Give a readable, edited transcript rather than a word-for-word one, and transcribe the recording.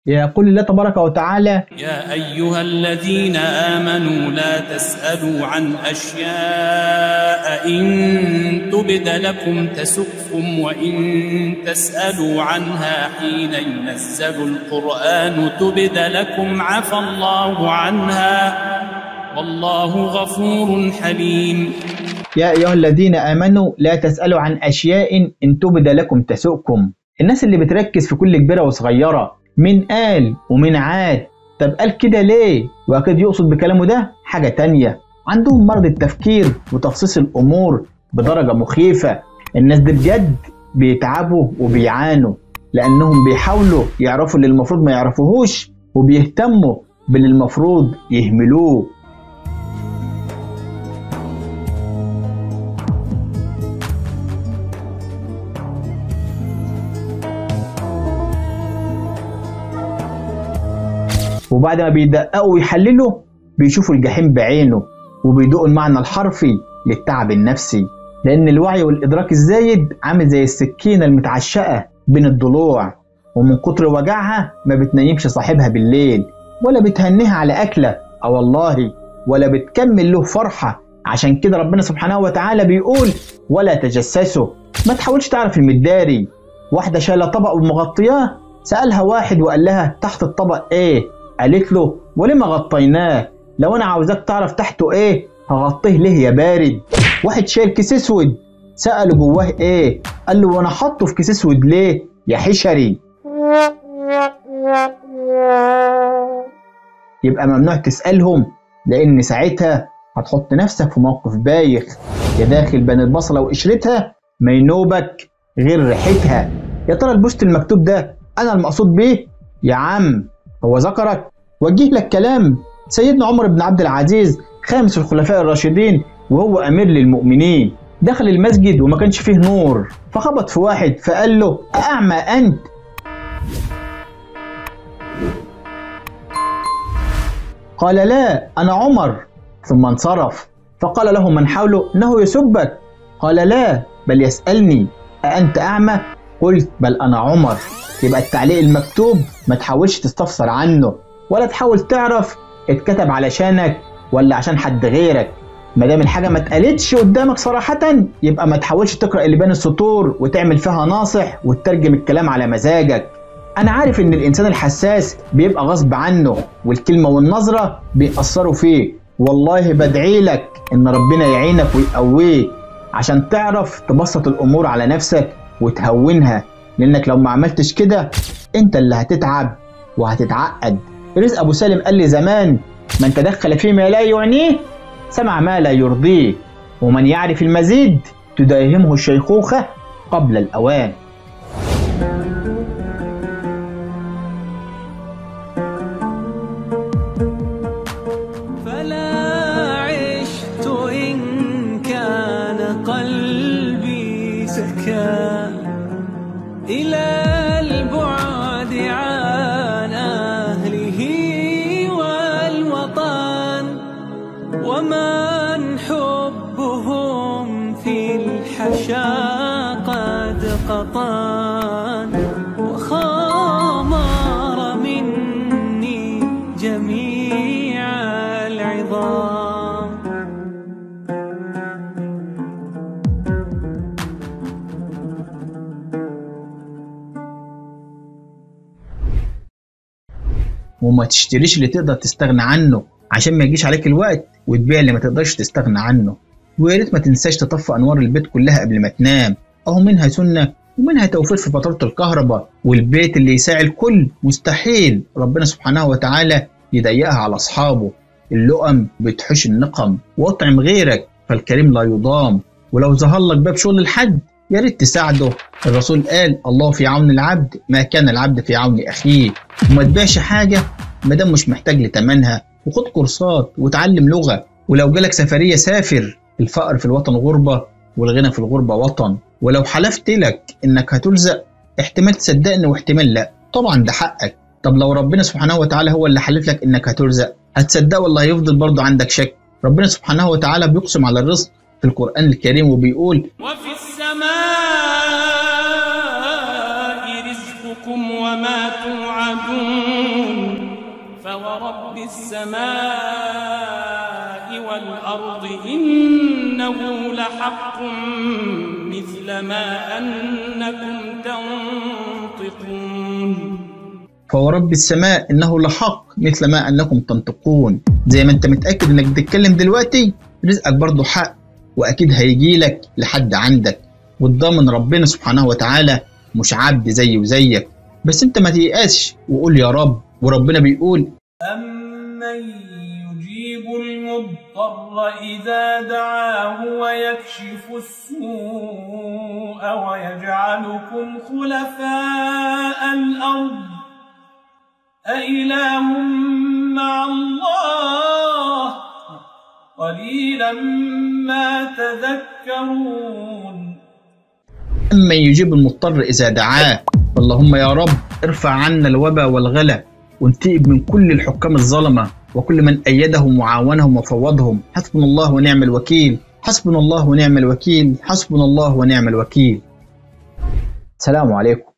يقول الله تبارك وتعالى: يا أيها الذين آمنوا لا تسألوا عن أشياء إن تبد لكم تسؤكم وإن تسألوا عنها حين ينزل القرآن تبد لكم عفى الله عنها والله غفور حليم. يا أيها الذين آمنوا لا تسألوا عن أشياء إن تبد لكم تسؤكم. الناس اللي بتركز في كل كبيرة وصغيرة، مين قال ومين عاد، طب قال كده ليه، وأكيد يقصد بكلامه ده حاجة تانية. عندهم مرض التفكير وتفصيص الأمور بدرجة مخيفة. الناس دي بجد بيتعبوا وبيعانوا لأنهم بيحاولوا يعرفوا اللي المفروض ما يعرفوهوش وبيهتموا باللي المفروض يهملوه. وبعد ما بيدققوا ويحللوا بيشوفوا الجحيم بعينه وبيدوقوا المعنى الحرفي للتعب النفسي، لأن الوعي والإدراك الزايد عامل زي السكينة المتعشقة بين الضلوع، ومن كتر وجعها ما بتنيمش صاحبها بالليل ولا بتهنيها على أكلة والله ولا بتكمل له فرحة. عشان كده ربنا سبحانه وتعالى بيقول: ولا تجسسوا. ما تحاولش تعرف المداري. واحدة شايلة طبق ومغطياه، سألها واحد وقال لها: تحت الطبق ايه؟ قالت له: وليه ما غطيناه؟ لو انا عاوزاك تعرف تحته ايه هغطيه ليه يا بارد. واحد شايل كيس اسود، سأله جواه ايه؟ قال له: وانا حاطه في كيس اسود ليه يا حشري؟ يبقى ممنوع تسألهم، لان ساعتها هتحط نفسك في موقف بايخ. يا داخل بين البصلة وقشرتها ما ينوبك غير ريحتها. يا ترى البوست المكتوب ده انا المقصود بيه؟ يا عم هو ذكرك؟ وجه لك كلام سيدنا عمر بن عبد العزيز خامس الخلفاء الراشدين وهو أمير للمؤمنين. دخل المسجد وما كانش فيه نور، فخبط في واحد فقال له: أأعمى أنت؟ قال: لا أنا عمر. ثم انصرف، فقال له من حوله: إنه يسبك. قال: لا بل يسألني: أأنت أعمى؟ قلت: بل أنا عمر. يبقى التعليق المكتوب ما تحاولش تستفسر عنه ولا تحاول تعرف اتكتب علشانك ولا عشان حد غيرك. ما دام الحاجه ما اتقالتش قدامك صراحه يبقى ما تحاولش تقرا اللي بين السطور وتعمل فيها ناصح وتترجم الكلام على مزاجك. انا عارف ان الانسان الحساس بيبقى غصب عنه والكلمه والنظره بيأثروا فيه. والله بدعي لك ان ربنا يعينك ويقويك عشان تعرف تبسط الامور على نفسك وتهونها، لانك لو ما عملتش كده انت اللي هتتعب وهتتعقد. رزق ابو سالم قال لي زمان: من تدخل فيما لا يعنيه سمع ما لا يرضيه، ومن يعرف المزيد تداهمه الشيخوخة قبل الأوان. فلا عشت إن كان قلبي سكى إلى البعد عن أهله والوطن، ومن حبهم في الحشا قد قطن، وخامر مني جميع العظام. وما تشتريش اللي تقدر تستغنى عنه عشان ما يجيش عليك الوقت وتبيع اللي ما تقدرش تستغنى عنه. ويا ريت ما تنساش تطفي انوار البيت كلها قبل ما تنام، اهو منها سنه ومنها توفير في فاتوره الكهرباء. والبيت اللي يساعي الكل مستحيل ربنا سبحانه وتعالى يضيقها على اصحابه. اللؤم بتحوش النقم، واطعم غيرك فالكريم لا يضام. ولو ظهر لك باب شغل لحد يا ريت تساعده. الرسول قال: الله في عون العبد ما كان العبد في عون اخيه. وما تبيعش حاجه ما دام مش محتاج لتمنها، وخد كورسات وتعلم لغه. ولو جالك سفريه سافر. الفقر في الوطن غربه والغنى في الغربه وطن. ولو حلفت لك انك هترزق احتمال تصدقني واحتمال لا، طبعا ده حقك. طب لو ربنا سبحانه وتعالى هو اللي حلف لك انك هترزق هتصدق ولا هيفضل برضه عندك شك؟ ربنا سبحانه وتعالى بيقسم على الرزق في القرآن الكريم وبيقول: وفي السماء رزقكم وما توعدون السماء والأرض إنه لحق مثل ما أنكم تنطقون. فورب السماء إنه لحق مثل ما أنكم تنطقون. زي ما أنت متأكد إنك بتتكلم دلوقتي، رزقك برضه حق، وأكيد هيجيلك لحد عندك، والضامن ربنا سبحانه وتعالى، مش عبد زي وزيك. بس أنت ما تيأسش وقول يا رب. وربنا بيقول: أمن يجيب المضطر إذا دعاه ويكشف السوء ويجعلكم خلفاء الأرض أإله مع الله قليلا ما تذكرون. أمن يجيب المضطر إذا دعاه. اللهم يا رب ارفع عنا الوباء والغلا، وانتقم من كل الحكام الظلمة وكل من أيدهم وعاونهم وفوضهم. حسبنا الله ونعم الوكيل، حسبنا الله ونعم الوكيل، حسبنا الله ونعم الوكيل. السلام عليكم.